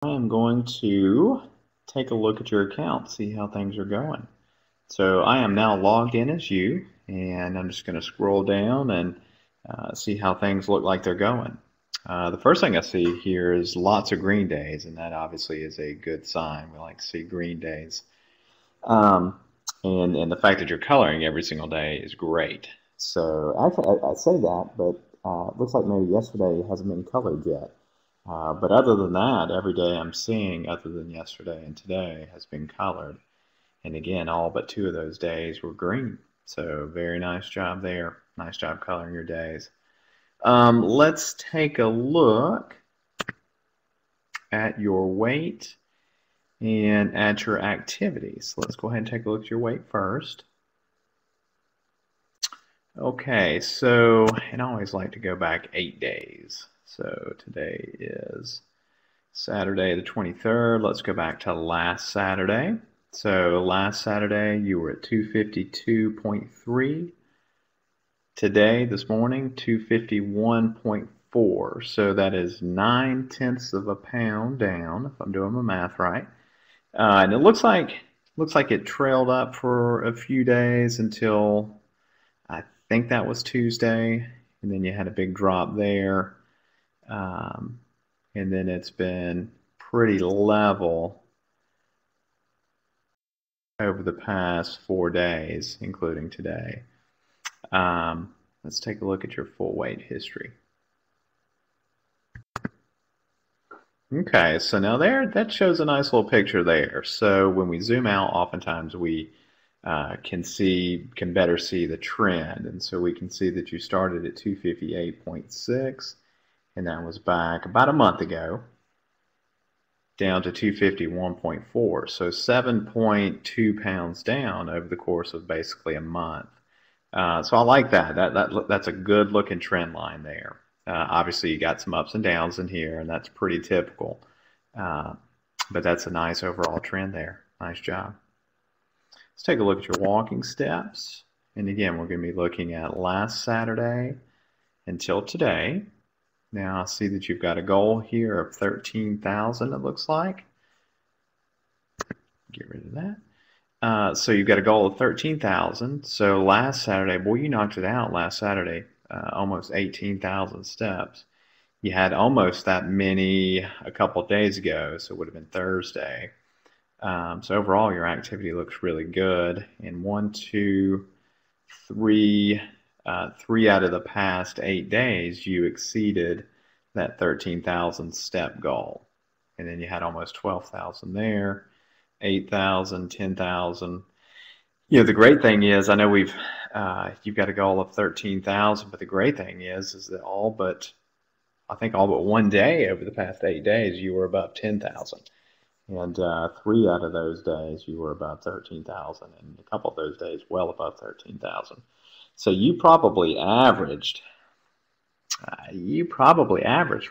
I am going to take a look at your account, see how things are going. So I am now logged in as you, and I'm just going to scroll down and see how things look like they're going. The first thing I see here is lots of green days, and that obviously is a good sign. We like to see green days. Um, and the fact that you're coloring every single day is great. So actually, I say that, but it looks like maybe yesterday hasn't been colored yet. But other than that, every day I'm seeing, other than yesterday and today, has been colored. And again, all but 2 of those days were green. So very nice job there. Nice job coloring your days. Let's take a look at your weight and at your activities. Let's go ahead and take a look at your weight first. Okay, so, and I always like to go back 8 days. So today is Saturday the 23rd. Let's go back to last Saturday. So last Saturday you were at 252.3. Today, this morning, 251.4. So that is 9/10 of a pound down, if I'm doing my math right. And it looks like it trailed up for a few days until I think that was Tuesday, and then you had a big drop there. And then it's been pretty level over the past 4 days, including today. Let's take a look at your full weight history. Okay, so now that shows a nice little picture there. So when we zoom out, oftentimes we can better see the trend, and so we can see that you started at 258.6, and that was back about a month ago, down to 251.4. So 7.2 pounds down over the course of basically a month. So I like that. That's a good looking trend line there. Obviously, you got some ups and downs in here, and that's pretty typical. But that's a nice overall trend there. Nice job. Let's take a look at your walking steps. And again, we're going to be looking at last Saturday until today. Now I see that you've got a goal here of 13,000, it looks like. Get rid of that. So you've got a goal of 13,000. So last Saturday, boy, you knocked it out last Saturday. Almost 18,000 steps. You had almost that many a couple of days ago, so it would have been Thursday. So overall, your activity looks really good. And 1, 2, 3 out of the past 8 days, you exceeded that 13,000 step goal. And then you had almost 12,000 there, 8,000, 10,000. You know, the great thing is, I know you've got a goal of 13,000, but the great thing is that I think all but 1 day over the past 8 days, you were above 10,000. And 3 out of those days, you were above 13,000, and a couple of those days, well above 13,000. So you probably averaged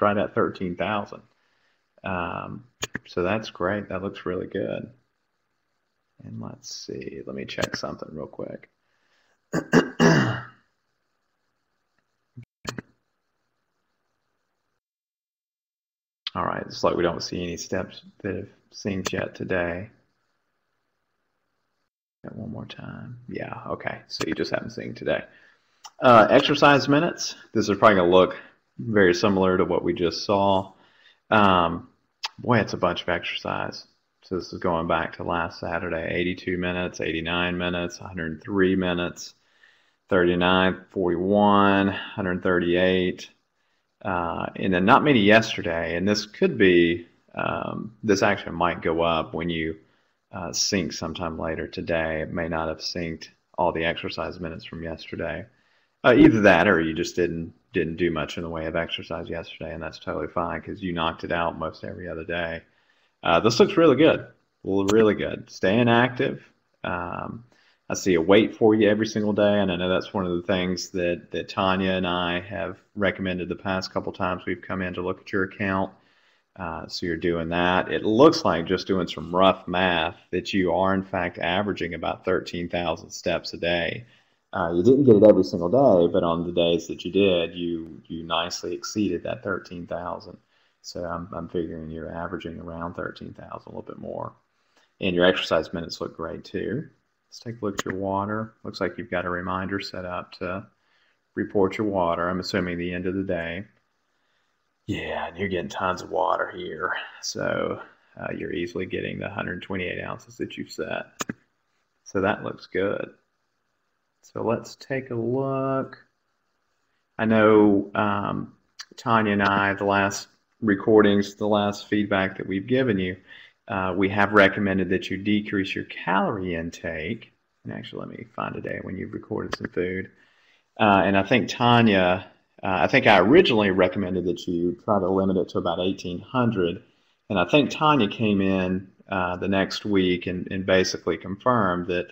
right at 13,000. So that's great. That looks really good. And let's see. Let me check something real quick. All right. It's like we don't see any steps that have synced yet today. One more time. Yeah. Okay. So you just haven't synced today. Exercise minutes. This is probably going to look very similar to what we just saw. Boy, it's a bunch of exercise. So this is going back to last Saturday, 82 minutes, 89 minutes, 103 minutes, 39, 41, 138, and then not many yesterday. And this could be, this actually might go up when you sync sometime later today. It may not have synced all the exercise minutes from yesterday. Either that or you just didn't do much in the way of exercise yesterday, and that's totally fine because you knocked it out most every other day. This looks really good, really good. Staying active. I see a weight for you every single day, and I know that's one of the things that Tanya and I have recommended the past couple times we've come in to look at your account. So you're doing that. It looks like, just doing some rough math, that you are in fact averaging about 13,000 steps a day. You didn't get it every single day, but on the days that you did, you nicely exceeded that 13,000. So I'm figuring you're averaging around 13,000, a little bit more. And your exercise minutes look great too. Let's take a look at your water. Looks like you've got a reminder set up to report your water. I'm assuming the end of the day. Yeah, and you're getting tons of water here. So you're easily getting the 128 ounces that you've set. So that looks good. So let's take a look. I know Tanya and I, the last recordings, the last feedback that we've given you, we have recommended that you decrease your calorie intake. And actually, let me find a day when you've recorded some food. And I think Tanya, I think I originally recommended that you try to limit it to about 1,800. And I think Tanya came in the next week and basically confirmed that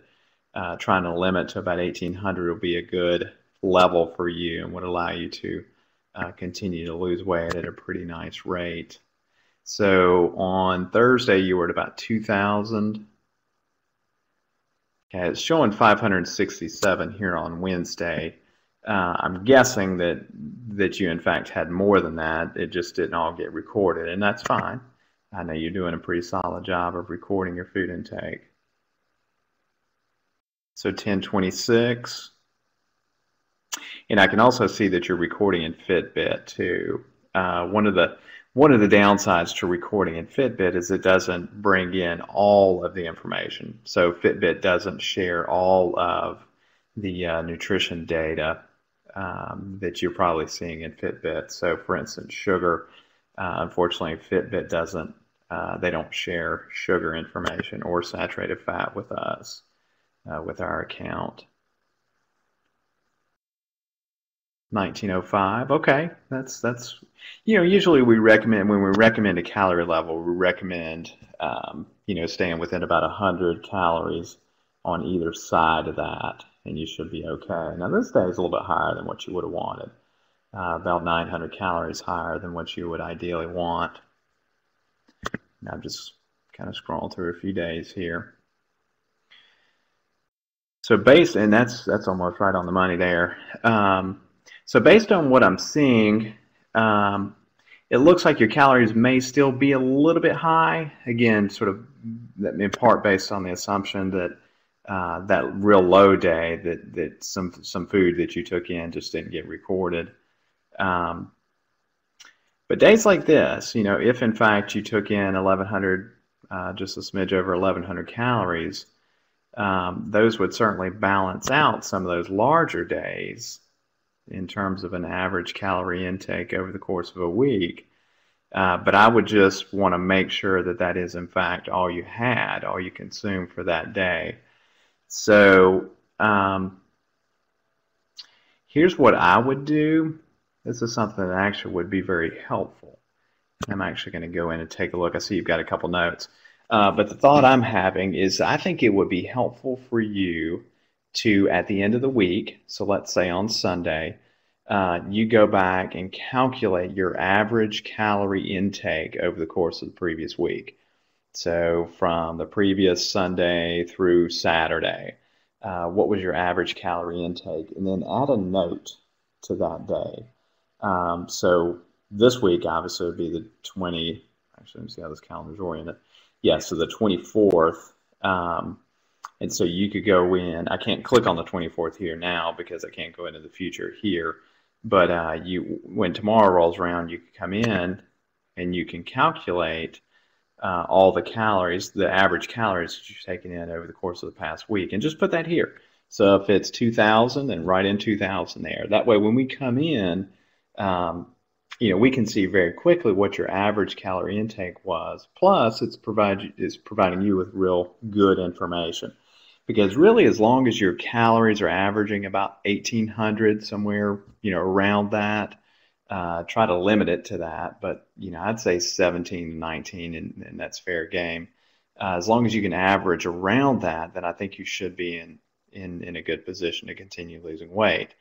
trying to limit to about 1,800 will be a good level for you and would allow you to continue to lose weight at a pretty nice rate. So on Thursday, you were at about 2,000. Okay, it's showing 567 here on Wednesday. I'm guessing that you in fact had more than that. It just didn't all get recorded, and that's fine. I know you're doing a pretty solid job of recording your food intake. So 1026. And I can also see that you're recording in Fitbit too. One of the downsides to recording in Fitbit is it doesn't bring in all of the information. So Fitbit doesn't share all of the nutrition data that you're probably seeing in Fitbit. So for instance, sugar, unfortunately Fitbit doesn't, they don't share sugar information or saturated fat with us, with our account. 1905. Okay, that's usually we recommend, when we recommend a calorie level, we recommend staying within about 100 calories on either side of that, and you should be okay. Now this day is a little bit higher than what you would have wanted, about 900 calories higher than what you would ideally want. Now I'm just kind of scrolling through a few days here. So and that's almost right on the money there. So based on what I'm seeing, it looks like your calories may still be a little bit high. Again, sort of in part based on the assumption that that real low day, that some food that you took in just didn't get recorded. But days like this, if in fact you took in 1,100, just a smidge over 1,100 calories, those would certainly balance out some of those larger days in terms of an average calorie intake over the course of a week. But I would just want to make sure that that is in fact all you had, all you consumed for that day. So here's what I would do. This is something that actually would be very helpful. I'm actually going to go in and take a look. I see you've got a couple notes. But the thought I'm having is I think it would be helpful for you to, at the end of the week, so let's say on Sunday, you go back and calculate your average calorie intake over the course of the previous week. So from the previous Sunday through Saturday, what was your average calorie intake? And then add a note to that day. So this week, obviously, would be the actually, let me see how this calendar's oriented. Yeah, so the 24th. And so you could go in, I can't click on the 24th here now because I can't go into the future here, but when tomorrow rolls around, you can come in and you can calculate all the calories, the average calories that you've taken in over the course of the past week, and just put that here. So if it's 2,000, then write in 2,000 there. That way when we come in, we can see very quickly what your average calorie intake was. Plus, it's providing you with real good information. Because really, as long as your calories are averaging about 1,800, somewhere, around that, try to limit it to that. But, I'd say 17 to 19, and that's fair game. As long as you can average around that, then I think you should be in a good position to continue losing weight.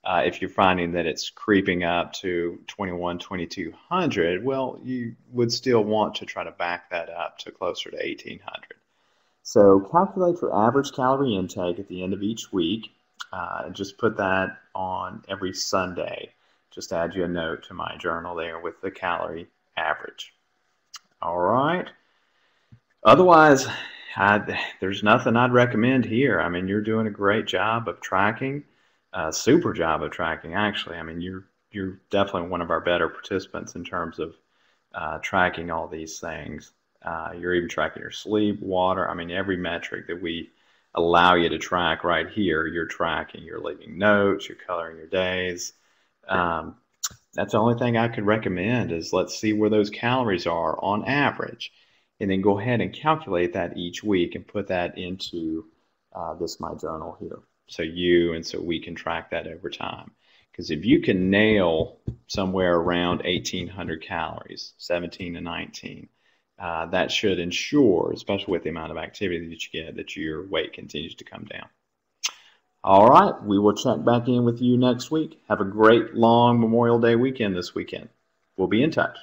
If you're finding that it's creeping up to 21, 2,200, well, you would still want to try to back that up to closer to 1,800. So calculate your average calorie intake at the end of each week, and just put that on every Sunday. Just add you a note to my journal there with the calorie average. All right. Otherwise, there's nothing I'd recommend here. I mean, you're doing a great job of tracking, super job of tracking, actually. I mean, you're definitely one of our better participants in terms of tracking all these things. You're even tracking your sleep, water. I mean, every metric that we allow you to track right here, you're tracking. You're leaving notes, you're coloring your days. That's the only thing I could recommend is let's see where those calories are on average, and then go ahead and calculate that each week and put that into this My Journal here. So we can track that over time. Because if you can nail somewhere around 1,800 calories, 17 to 19, that should ensure, especially with the amount of activity that you get, that your weight continues to come down. All right, we will check back in with you next week. Have a great long Memorial Day weekend this weekend. We'll be in touch.